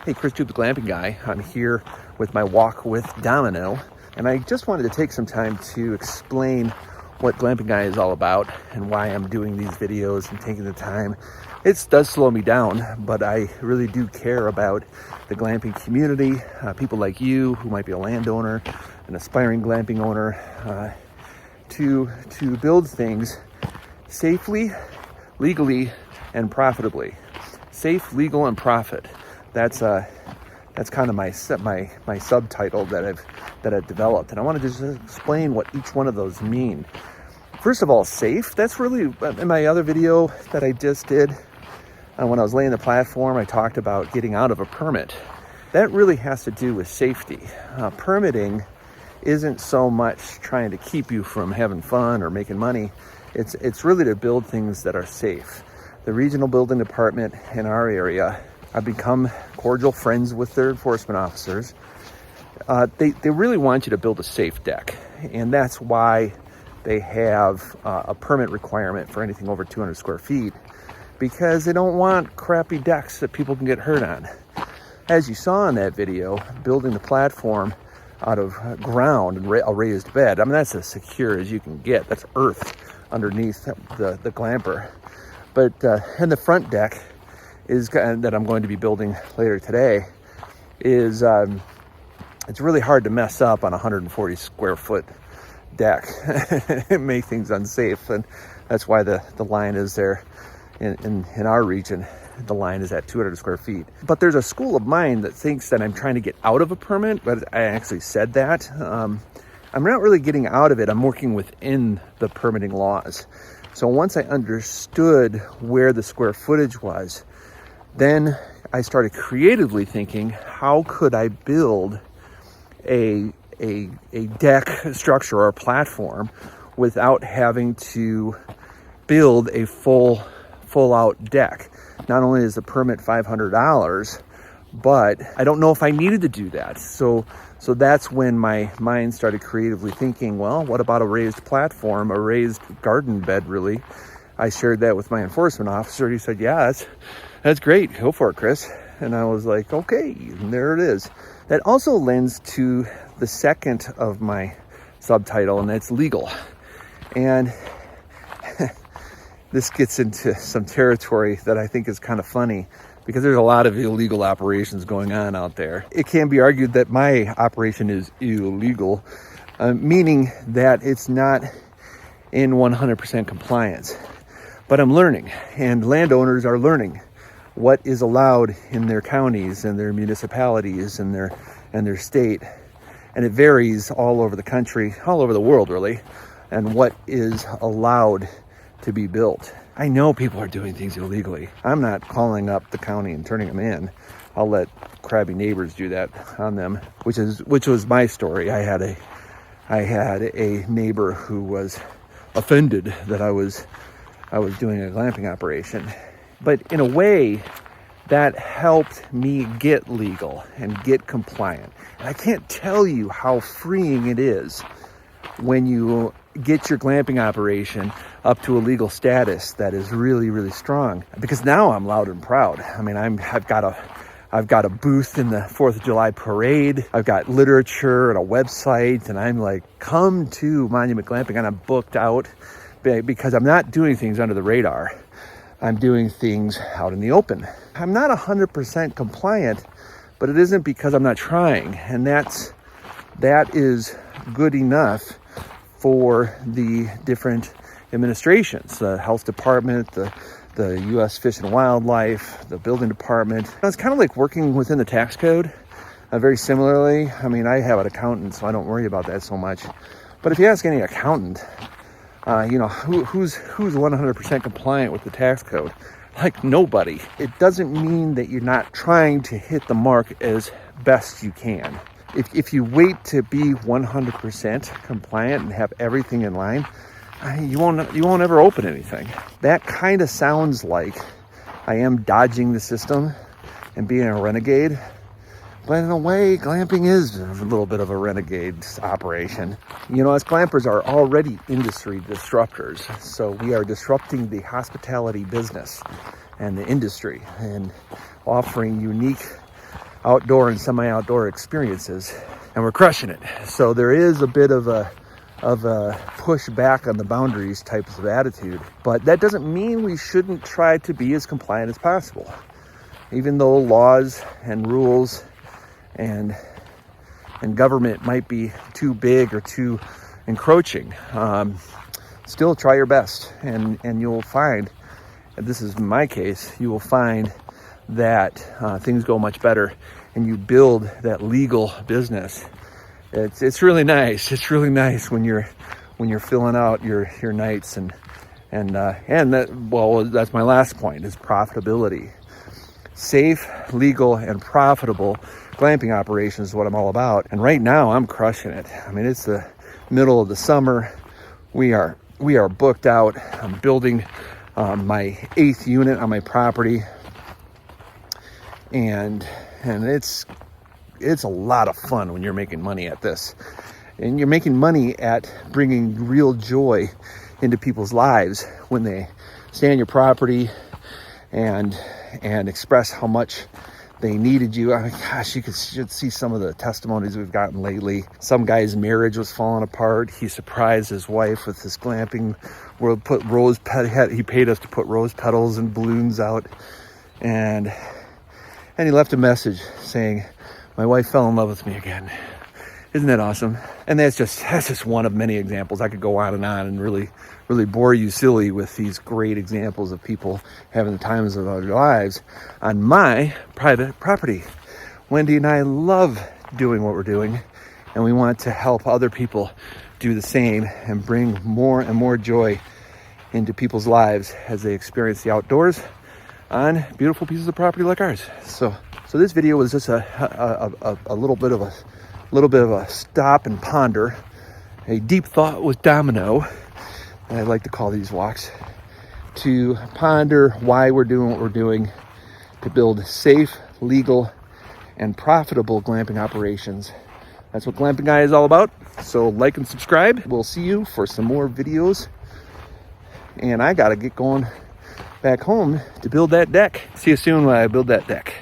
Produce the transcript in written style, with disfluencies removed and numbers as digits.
Hey, Chris Tube, the Glamping guy. I'm here with my walk with Domino, and I just wanted to take some time to explain what Glamping guy is all about and why I'm doing these videos and taking the time. It does slow me down, but I really do care about the glamping community, people like you who might be a landowner, an aspiring glamping owner, to build things safely, legally, and profitably. Safe, legal, and profit. That's kind of my subtitle that I've developed, and I wanted to just explain what each one of those mean. First of all, safe. That's really in my other video that I just did. When I was laying the platform, I talked about getting out of a permit. That really has to do with safety. Permitting isn't so much trying to keep you from having fun or making money. It's really to build things that are safe. The regional building department in our area, I've become cordial friends with their enforcement officers. They really want you to build a safe deck, and that's why they have a permit requirement for anything over 200 square feet, because they don't want crappy decks that people can get hurt on. As you saw in that video, building the platform out of ground and a raised bed, I mean, that's as secure as you can get. That's earth underneath the glamper. But and the front deck is that I'm going to be building later today is it's really hard to mess up on a 140 square foot deck and make things unsafe, and that's why the line is there. In our region, the line is at 200 square feet. But there's a school of mine that thinks that I'm trying to get out of a permit, but I actually said that. I'm not really getting out of it. I'm working within the permitting laws. So once I understood where the square footage was, then I started creatively thinking, how could I build a deck structure or a platform without having to build a full out deck? Not only is the permit $500, but I don't know if I needed to do that. So that's when my mind started creatively thinking, well, what about a raised platform, a raised garden bed, really? I shared that with my enforcement officer. He said, yeah, that's great. Go for it, Chris. And I was like, okay, and there it is. That also lends to the second of my subtitle, and that's legal. And this gets into some territory that I think is kind of funny, because there's a lot of illegal operations going on out there. It can be argued that my operation is illegal, meaning that it's not in 100% compliance. But I'm learning, and landowners are learning what is allowed in their counties and their municipalities and their state. And it varies all over the country, all over the world, really, and what is allowed to be built. I know people are doing things illegally. I'm not calling up the county and turning them in. I'll let crabby neighbors do that on them, which was my story. I had a neighbor who was offended that I was doing a glamping operation. But in a way, that helped me get legal and get compliant. And I can't tell you how freeing it is when you get your glamping operation up to a legal status that is really, really strong. Because now I'm loud and proud. I mean, I've got a booth in the 4th of July parade. I've got literature and a website, and I'm like, come to Monument Glamping, and I'm booked out because I'm not doing things under the radar. I'm doing things out in the open. I'm not 100% compliant, but it isn't because I'm not trying. And that is good enough for the different administrations, the health department, the U.S. Fish and Wildlife, the building department. It's kind of like working within the tax code. Very similarly, I mean, I have an accountant, so I don't worry about that so much. But if you ask any accountant, who's 100% compliant with the tax code? Like nobody. It doesn't mean that you're not trying to hit the mark as best you can. If you wait to be 100% compliant and have everything in line, you won't ever open anything. That kind of sounds like I am dodging the system and being a renegade. But in a way, glamping is a little bit of a renegade operation. You know, us glampers are already industry disruptors. So we are disrupting the hospitality business and the industry and offering unique outdoor and semi-outdoor experiences, and we're crushing it. So there is a bit of a push back on the boundaries types of attitude, but that doesn't mean we shouldn't try to be as compliant as possible. Even though laws and rules and government might be too big or too encroaching, still try your best, and you'll find, and this is my case, you will find that things go much better, and you build that legal business. It's really nice. It's really nice when you're filling out your nights and that, well, that's my last point, is profitability. Safe, legal, and profitable glamping operations is what I'm all about. And right now I'm crushing it. I mean, it's the middle of the summer. We are booked out. I'm building my 8th unit on my property, and it's a lot of fun when you're making money at this, and you're making money at bringing real joy into people's lives when they stay on your property and express how much they needed you. I mean, gosh, you should see some of the testimonies we've gotten lately. Some guy's marriage was falling apart. He surprised his wife with this glamping. He paid us to put rose petals and balloons out, and he left a message saying, "My wife fell in love with me again." Isn't that awesome? And that's just one of many examples. I could go on and really bore you silly with these great examples of people having the times of their lives on my private property. Wendy and I love doing what we're doing, and we want to help other people do the same and bring more and more joy into people's lives as they experience the outdoors on beautiful pieces of property like ours. So this video was just a little bit of a stop and ponder, a deep thought with Domino, and I like to call these walks, to ponder why we're doing what we're doing, to build safe, legal, and profitable glamping operations. That's what Glamping Guy is all about. So like and subscribe. We'll see you for some more videos, and I gotta get going back home to build that deck. See you soon when I build that deck.